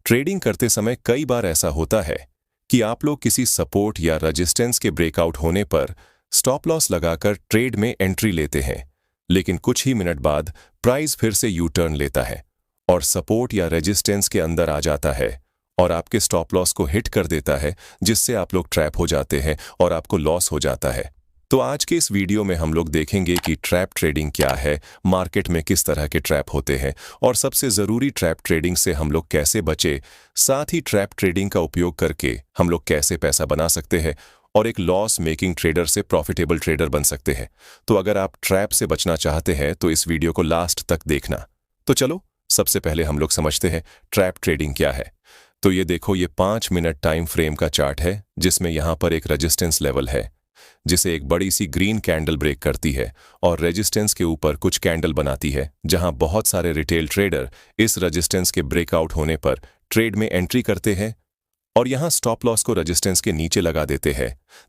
Trading करते समय कई बार ऐसा होता है कि आप लोग किसी सपोर्ट या रेजिस्टेंस के ब्रेकआउट होने पर स्टॉप लॉस लगाकर ट्रेड में एंट्री लेते हैं, लेकिन कुछ ही मिनट बाद प्राइस फिर से यू टर्न लेता है और सपोर्ट या रेजिस्टेंस के अंदर आ जाता है और आपके स्टॉप लॉस को हिट कर देता है, जिससे आप लोग ट्रैप हो जाते हैं और आपको लॉस हो जाता है। तो आज के इस वीडियो में हम लोग देखेंगे कि ट्रैप ट्रेडिंग क्या है, मार्केट में किस तरह के ट्रैप होते हैं और सबसे ज़रूरी ट्रैप ट्रेडिंग से हम लोग कैसे बचे, साथ ही ट्रैप ट्रेडिंग का उपयोग करके हम लोग कैसे पैसा बना सकते हैं और एक लॉस मेकिंग ट्रेडर से प्रॉफिटेबल ट्रेडर बन सकते हैं। तो अगर आप ट्रैप से बचना चाहते हैं तो इस वीडियो को लास्ट तक देखना। तो चलो सबसे पहले हम लोग समझते हैं ट्रैप ट्रेडिंग क्या है। तो ये देखो, ये 5 मिनट टाइम फ्रेम का चार्ट है जिसमें यहाँ पर एक रेजिस्टेंस लेवल है जिसे एक बड़ी सी ग्रीन कैंडल ब्रेक करती है और रेजिस्टेंस के ऊपर कुछ कैंडल बनाती है, जहां बहुत सारे रिटेल ट्रेडर इस रेजिस्टेंस के ब्रेकआउट होने पर ट्रेड में एंट्री करते हैं और यहां स्टॉप लॉस को रेजिस्टेंस के नीचे लगा देते हैं।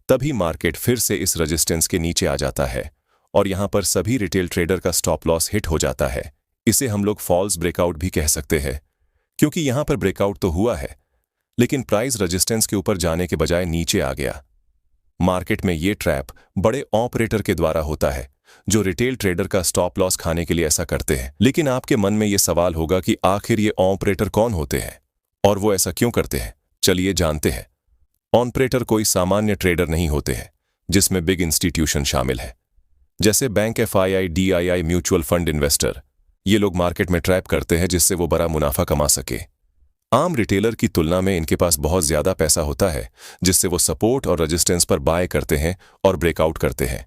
तभी मार्केट फिर से इस रेजिस्टेंस के नीचे आ जाता है और यहां पर सभी रिटेल ट्रेडर का स्टॉप लॉस हिट हो जाता है। इसे हम लोग फॉल्स ब्रेकआउट भी कह सकते हैं, क्योंकि यहां पर ब्रेकआउट तो हुआ है लेकिन प्राइस रेजिस्टेंस के ऊपर जाने के बजाय नीचे आ गया। मार्केट में ये ट्रैप बड़े ऑपरेटर के द्वारा होता है जो रिटेल ट्रेडर का स्टॉप लॉस खाने के लिए ऐसा करते हैं। लेकिन आपके मन में ये सवाल होगा कि आखिर ये ऑपरेटर कौन होते हैं और वो ऐसा क्यों करते हैं। चलिए जानते हैं। ऑपरेटर कोई सामान्य ट्रेडर नहीं होते हैं, जिसमें बिग इंस्टीट्यूशन शामिल है, जैसे bank, FII, DII, mutual fund investor. ये लोग मार्केट में ट्रैप करते हैं जिससे वो बड़ा मुनाफा कमा सके। आम रिटेलर की तुलना में इनके पास बहुत ज्यादा पैसा होता है, जिससे वो सपोर्ट और रेजिस्टेंस पर बाय करते हैं और ब्रेकआउट करते हैं।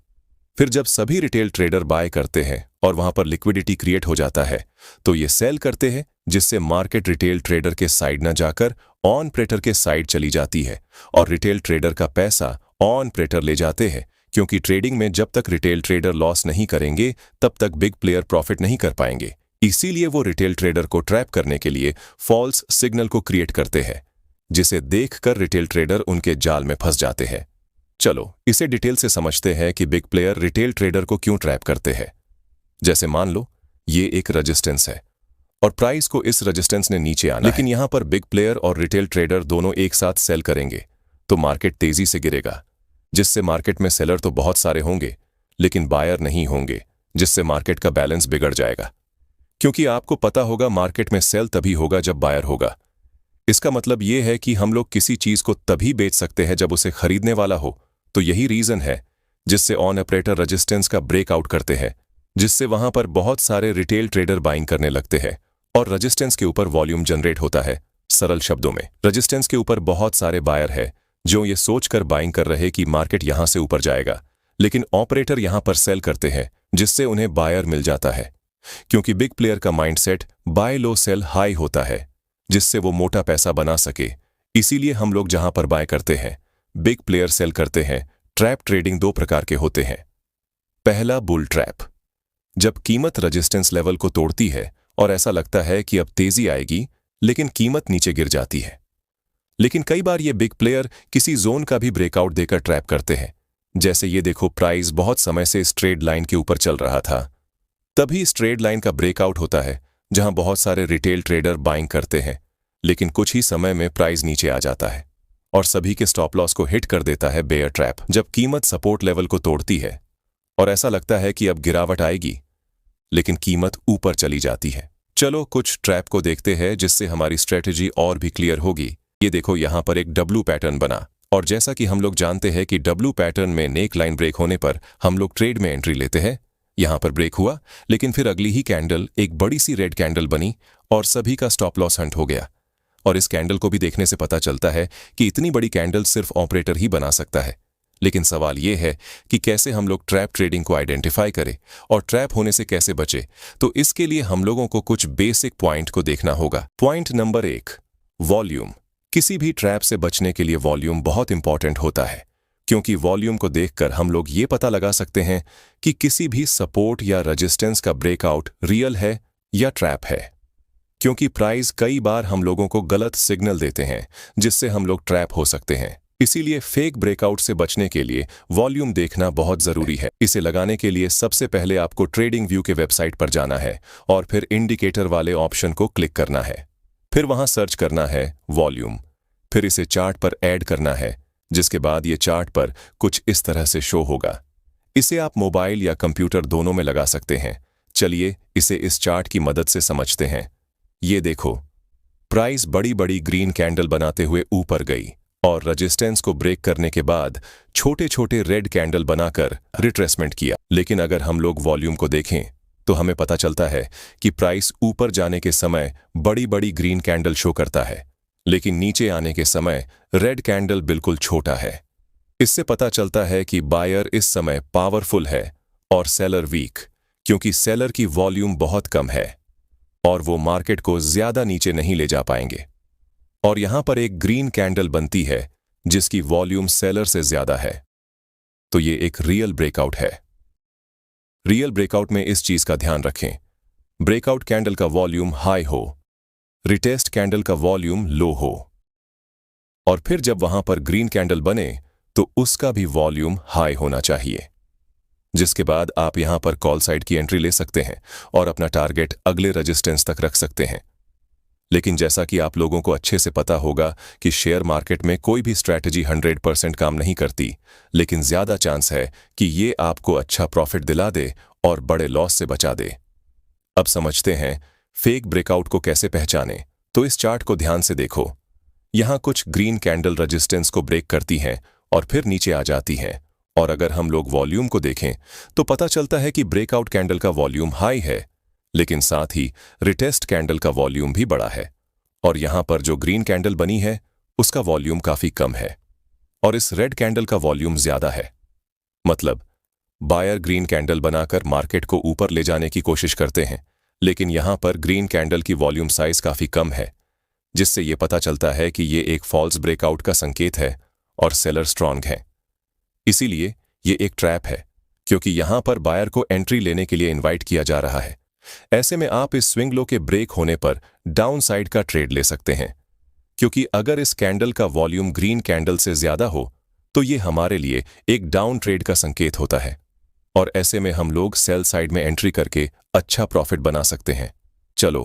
फिर जब सभी रिटेल ट्रेडर बाय करते हैं और वहां पर लिक्विडिटी क्रिएट हो जाता है तो ये सेल करते हैं, जिससे मार्केट रिटेल ट्रेडर के साइड न जाकर ऑपरेटर के साइड चली जाती है और रिटेल ट्रेडर का पैसा ऑपरेटर ले जाते हैं, क्योंकि ट्रेडिंग में जब तक रिटेल ट्रेडर लॉस नहीं करेंगे तब तक बिग प्लेयर प्रॉफिट नहीं कर पाएंगे। इसीलिए वो रिटेल ट्रेडर को ट्रैप करने के लिए फॉल्स सिग्नल को क्रिएट करते हैं, जिसे देखकर रिटेल ट्रेडर उनके जाल में फंस जाते हैं। चलो इसे डिटेल से समझते हैं कि बिग प्लेयर रिटेल ट्रेडर को क्यों ट्रैप करते हैं। जैसे मान लो ये एक रेजिस्टेंस है और प्राइस को इस रेजिस्टेंस ने नीचे आना, लेकिन यहां पर बिग प्लेयर और रिटेल ट्रेडर दोनों एक साथ सेल करेंगे तो मार्केट तेजी से गिरेगा, जिससे मार्केट में सेलर तो बहुत सारे होंगे लेकिन बायर नहीं होंगे, जिससे मार्केट का बैलेंस बिगड़ जाएगा। क्योंकि आपको पता होगा मार्केट में सेल तभी होगा जब बायर होगा। इसका मतलब यह है कि हम लोग किसी चीज को तभी बेच सकते हैं जब उसे खरीदने वाला हो। तो यही रीजन है जिससे ऑपरेटर रेजिस्टेंस का ब्रेकआउट करते हैं, जिससे वहां पर बहुत सारे रिटेल ट्रेडर बाइंग करने लगते हैं और रेजिस्टेंस के ऊपर वॉल्यूम जनरेट होता है। सरल शब्दों में रेजिस्टेंस के ऊपर बहुत सारे बायर है जो ये सोचकर बाइंग कर रहे कि मार्केट यहां से ऊपर जाएगा, लेकिन ऑपरेटर यहां पर सेल करते हैं, जिससे उन्हें बायर मिल जाता है। क्योंकि बिग प्लेयर का माइंडसेट बाय लो सेल हाई होता है, जिससे वो मोटा पैसा बना सके। इसीलिए हम लोग जहां पर बाय करते हैं बिग प्लेयर सेल करते हैं। ट्रैप ट्रेडिंग 2 प्रकार के होते हैं। पहला, बुल ट्रैप, जब कीमत रेजिस्टेंस लेवल को तोड़ती है और ऐसा लगता है कि अब तेजी आएगी, लेकिन कीमत नीचे गिर जाती है। लेकिन कई बार ये बिग प्लेयर किसी जोन का भी ब्रेकआउट देकर ट्रैप करते हैं। जैसे ये देखो, प्राइस बहुत समय से इस ट्रेड लाइन के ऊपर चल रहा था, तभी इस ट्रेड लाइन का ब्रेकआउट होता है जहां बहुत सारे रिटेल ट्रेडर बाइंग करते हैं, लेकिन कुछ ही समय में प्राइस नीचे आ जाता है और सभी के स्टॉप लॉस को हिट कर देता है बेयर ट्रैप। जब कीमत सपोर्ट लेवल को तोड़ती है और ऐसा लगता है कि अब गिरावट आएगी, लेकिन कीमत ऊपर चली जाती है। चलो कुछ ट्रैप को देखते हैं जिससे हमारी स्ट्रेटेजी और भी क्लियर होगी। ये देखो, यहां पर एक डब्ल्यू पैटर्न बना और जैसा कि हम लोग जानते हैं कि डब्ल्यू पैटर्न में नेक लाइन ब्रेक होने पर हम लोग ट्रेड में एंट्री लेते हैं। यहां पर ब्रेक हुआ, लेकिन फिर अगली ही कैंडल एक बड़ी सी रेड कैंडल बनी और सभी का स्टॉप लॉस हंट हो गया। और इस कैंडल को भी देखने से पता चलता है कि इतनी बड़ी कैंडल सिर्फ ऑपरेटर ही बना सकता है। लेकिन सवाल यह है कि कैसे हम लोग ट्रैप ट्रेडिंग को आइडेंटिफाई करें और ट्रैप होने से कैसे बचे। तो इसके लिए हम लोगों को कुछ बेसिक पॉइंट को देखना होगा। Point number 1, volume. किसी भी ट्रैप से बचने के लिए वॉल्यूम बहुत इंपॉर्टेंट होता है, क्योंकि वॉल्यूम को देखकर हम लोग ये पता लगा सकते हैं कि किसी भी सपोर्ट या रेजिस्टेंस का ब्रेकआउट रियल है या ट्रैप है। क्योंकि प्राइस कई बार हम लोगों को गलत सिग्नल देते हैं, जिससे हम लोग ट्रैप हो सकते हैं। इसीलिए फेक ब्रेकआउट से बचने के लिए वॉल्यूम देखना बहुत जरूरी है। इसे लगाने के लिए सबसे पहले आपको ट्रेडिंग व्यू के वेबसाइट पर जाना है और फिर इंडिकेटर वाले ऑप्शन को क्लिक करना है। फिर वहां सर्च करना है वॉल्यूम, फिर इसे चार्ट पर ऐड करना है, जिसके बाद ये चार्ट पर कुछ इस तरह से शो होगा। इसे आप मोबाइल या कंप्यूटर दोनों में लगा सकते हैं। चलिए इसे इस चार्ट की मदद से समझते हैं। ये देखो, प्राइस बड़ी बड़ी ग्रीन कैंडल बनाते हुए ऊपर गई और रेजिस्टेंस को ब्रेक करने के बाद छोटे छोटे रेड कैंडल बनाकर रिट्रेसमेंट किया। लेकिन अगर हम लोग वॉल्यूम को देखें तो हमें पता चलता है कि प्राइस ऊपर जाने के समय बड़ी बड़ी ग्रीन कैंडल शो करता है, लेकिन नीचे आने के समय रेड कैंडल बिल्कुल छोटा है। इससे पता चलता है कि बायर इस समय पावरफुल है और सेलर वीक, क्योंकि सेलर की वॉल्यूम बहुत कम है और वो मार्केट को ज्यादा नीचे नहीं ले जा पाएंगे। और यहां पर एक ग्रीन कैंडल बनती है जिसकी वॉल्यूम सेलर से ज्यादा है, तो ये एक रियल ब्रेकआउट है। रियल ब्रेकआउट में इस चीज का ध्यान रखें, ब्रेकआउट कैंडल का वॉल्यूम हाई हो, रिटेस्ट कैंडल का वॉल्यूम लो हो, और फिर जब वहां पर ग्रीन कैंडल बने तो उसका भी वॉल्यूम हाई होना चाहिए, जिसके बाद आप यहां पर कॉल साइड की एंट्री ले सकते हैं और अपना टारगेट अगले रेजिस्टेंस तक रख सकते हैं। लेकिन जैसा कि आप लोगों को अच्छे से पता होगा कि शेयर मार्केट में कोई भी स्ट्रैटेजी 100% काम नहीं करती, लेकिन ज्यादा चांस है कि ये आपको अच्छा प्रॉफिट दिला दे और बड़े लॉस से बचा दे। अब समझते हैं फेक ब्रेकआउट को कैसे पहचाने। तो इस चार्ट को ध्यान से देखो, यहां कुछ ग्रीन कैंडल रेजिस्टेंस को ब्रेक करती हैं और फिर नीचे आ जाती हैं। और अगर हम लोग वॉल्यूम को देखें तो पता चलता है कि ब्रेकआउट कैंडल का वॉल्यूम हाई है, लेकिन साथ ही रिटेस्ट कैंडल का वॉल्यूम भी बड़ा है। और यहां पर जो ग्रीन कैंडल बनी है उसका वॉल्यूम काफी कम है और इस रेड कैंडल का वॉल्यूम ज्यादा है। मतलब बायर ग्रीन कैंडल बनाकर मार्केट को ऊपर ले जाने की कोशिश करते हैं, लेकिन यहां पर ग्रीन कैंडल की वॉल्यूम साइज काफी कम है, जिससे यह पता चलता है कि ये एक फॉल्स ब्रेकआउट का संकेत है और सेलर स्ट्रांग है। इसीलिए ये एक ट्रैप है, क्योंकि यहां पर बायर को एंट्री लेने के लिए इनवाइट किया जा रहा है। ऐसे में आप इस स्विंग लो के ब्रेक होने पर डाउन साइड का ट्रेड ले सकते हैं, क्योंकि अगर इस कैंडल का वॉल्यूम ग्रीन कैंडल से ज्यादा हो तो ये हमारे लिए एक डाउन ट्रेड का संकेत होता है और ऐसे में हम लोग सेल साइड में एंट्री करके अच्छा प्रॉफिट बना सकते हैं। चलो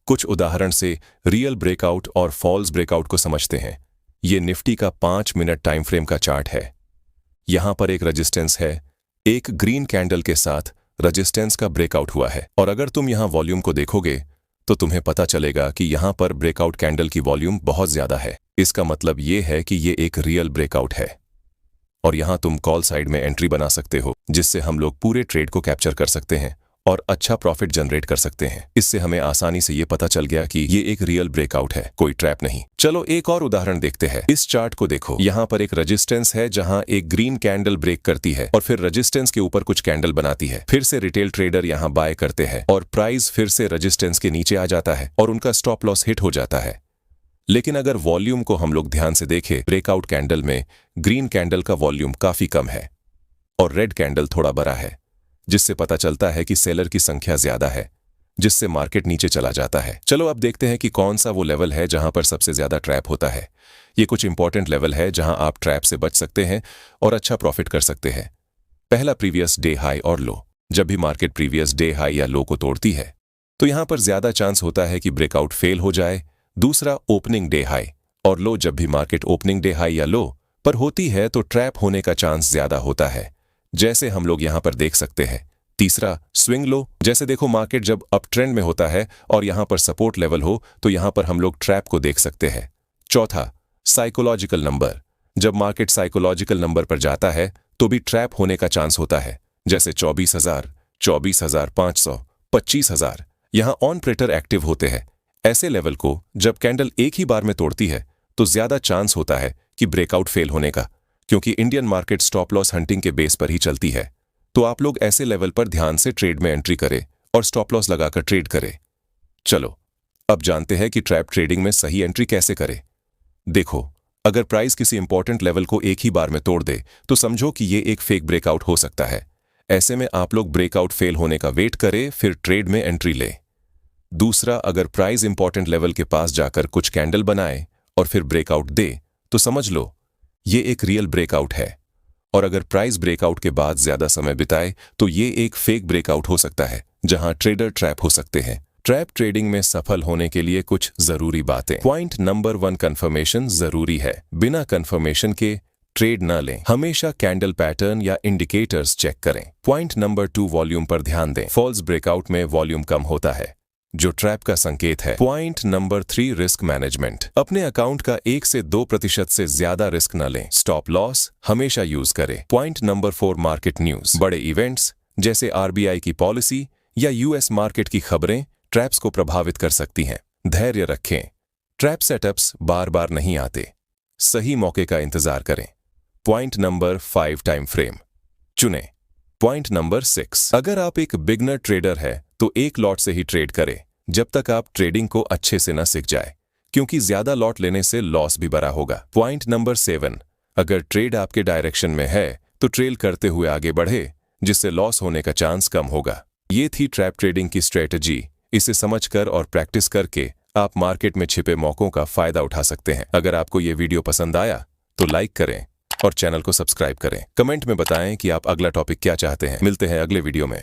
कुछ उदाहरण से रियल ब्रेकआउट और फॉल्स ब्रेकआउट को समझते हैं। ये निफ्टी का 5 मिनट टाइम फ्रेम का चार्ट है। यहां पर एक रेजिस्टेंस है, एक ग्रीन कैंडल के साथ रेजिस्टेंस का ब्रेकआउट हुआ है और अगर तुम यहां वॉल्यूम को देखोगे तो तुम्हें पता चलेगा कि यहां पर ब्रेकआउट कैंडल की वॉल्यूम बहुत ज्यादा है। इसका मतलब यह है कि ये एक रियल ब्रेकआउट है और यहां तुम कॉल साइड में एंट्री बना सकते हो, जिससे हम लोग पूरे ट्रेड को कैप्चर कर सकते हैं और अच्छा प्रॉफिट जनरेट कर सकते हैं। इससे हमें आसानी से ये पता चल गया कि ये एक रियल ब्रेकआउट है, कोई ट्रैप नहीं। चलो एक और उदाहरण देखते हैं। इस चार्ट को देखो, यहाँ पर एक रेजिस्टेंस है जहाँ एक ग्रीन कैंडल ब्रेक करती है और फिर रेजिस्टेंस के ऊपर कुछ कैंडल बनाती है। फिर से रिटेल ट्रेडर यहाँ बाय करते हैं और प्राइस फिर से रेजिस्टेंस के नीचे आ जाता है और उनका स्टॉप लॉस हिट हो जाता है। लेकिन अगर वॉल्यूम को हम लोग ध्यान से देखें, ब्रेकआउट कैंडल में ग्रीन कैंडल का वॉल्यूम काफी कम है और रेड कैंडल थोड़ा बड़ा है, जिससे पता चलता है कि सेलर की संख्या ज्यादा है, जिससे मार्केट नीचे चला जाता है। चलो अब देखते हैं कि कौन सा वो लेवल है जहां पर सबसे ज्यादा ट्रैप होता है। ये कुछ इंपॉर्टेंट लेवल है जहां आप ट्रैप से बच सकते हैं और अच्छा प्रॉफिट कर सकते हैं। पहला, प्रीवियस डे हाई और लो। जब भी मार्केट प्रीवियस डे हाई या लो को तोड़ती है तो यहां पर ज्यादा चांस होता है कि ब्रेकआउट फेल हो जाए। दूसरा, ओपनिंग डे हाई और लो। जब भी मार्केट ओपनिंग डे हाई या लो पर होती है तो ट्रैप होने का चांस ज्यादा होता है, जैसे हम लोग यहां पर देख सकते हैं। तीसरा, स्विंग लो। जैसे देखो मार्केट जब अप ट्रेंड में होता है और यहां पर सपोर्ट लेवल हो तो यहां पर हम लोग ट्रैप को देख सकते हैं। चौथा, साइकोलॉजिकल नंबर। जब मार्केट साइकोलॉजिकल नंबर पर जाता है तो भी ट्रैप होने का चांस होता है, जैसे 24,000, 24,500, 25,000। यहां ऑन प्रेटर एक्टिव होते हैं। ऐसे लेवल को जब कैंडल एक ही बार में तोड़ती है तो ज्यादा चांस होता है कि ब्रेकआउट फेल होने का, क्योंकि Indian market stop loss hunting के बेस पर ही चलती है। तो आप लोग ऐसे लेवल पर ध्यान से ट्रेड में एंट्री करें और स्टॉप लॉस लगाकर ट्रेड करें। चलो अब जानते हैं कि ट्रैप ट्रेडिंग में सही एंट्री कैसे करें। देखो, अगर प्राइस किसी इंपॉर्टेंट लेवल को एक ही बार में तोड़ दे तो समझो कि ये एक फेक ब्रेकआउट हो सकता है। ऐसे में आप लोग ब्रेकआउट फेल होने का वेट करें, फिर ट्रेड में एंट्री ले। दूसरा, अगर प्राइस इंपॉर्टेंट लेवल के पास जाकर कुछ कैंडल बनाए और फिर ब्रेकआउट दे तो समझ लो ये एक रियल ब्रेकआउट है, और अगर प्राइस ब्रेकआउट के बाद ज्यादा समय बिताए तो ये एक फेक ब्रेकआउट हो सकता है जहां ट्रेडर ट्रैप हो सकते हैं। ट्रैप ट्रेडिंग में सफल होने के लिए कुछ जरूरी बातें। पॉइंट नंबर 1, कंफर्मेशन जरूरी है। बिना कंफर्मेशन के ट्रेड न लें। हमेशा कैंडल पैटर्न या इंडिकेटर्स चेक करें। पॉइंट नंबर 2, वॉल्यूम पर ध्यान दें। फॉल्स ब्रेकआउट में वॉल्यूम कम होता है, जो ट्रैप का संकेत है। Point number 3, risk management. अपने अकाउंट का 1 से 2% से ज्यादा रिस्क न लें। स्टॉप लॉस हमेशा यूज करें। Point number 4, market news. बड़े इवेंट्स जैसे RBI की पॉलिसी या US मार्केट की खबरें ट्रैप्स को प्रभावित कर सकती हैं। धैर्य रखें, ट्रैप सेटअप्स बार बार नहीं आते, सही मौके का इंतजार करें। पॉइंट नंबर 5, टाइम फ्रेम चुनें। पॉइंट नंबर 6, अगर आप एक बिगनर ट्रेडर है तो एक लॉट से ही ट्रेड करें जब तक आप ट्रेडिंग को अच्छे से न सीख जाए, क्योंकि ज्यादा लॉट लेने से लॉस भी बड़ा होगा। पॉइंट नंबर 7, अगर ट्रेड आपके डायरेक्शन में है तो ट्रेल करते हुए आगे बढ़े, जिससे लॉस होने का चांस कम होगा। ये थी ट्रैप ट्रेडिंग की स्ट्रेटजी। इसे समझकर और प्रैक्टिस करके आप मार्केट में छिपे मौकों का फायदा उठा सकते हैं। अगर आपको ये वीडियो पसंद आया तो लाइक करें और चैनल को सब्सक्राइब करें। कमेंट में बताएं कि आप अगला टॉपिक क्या चाहते हैं। मिलते हैं अगले वीडियो में।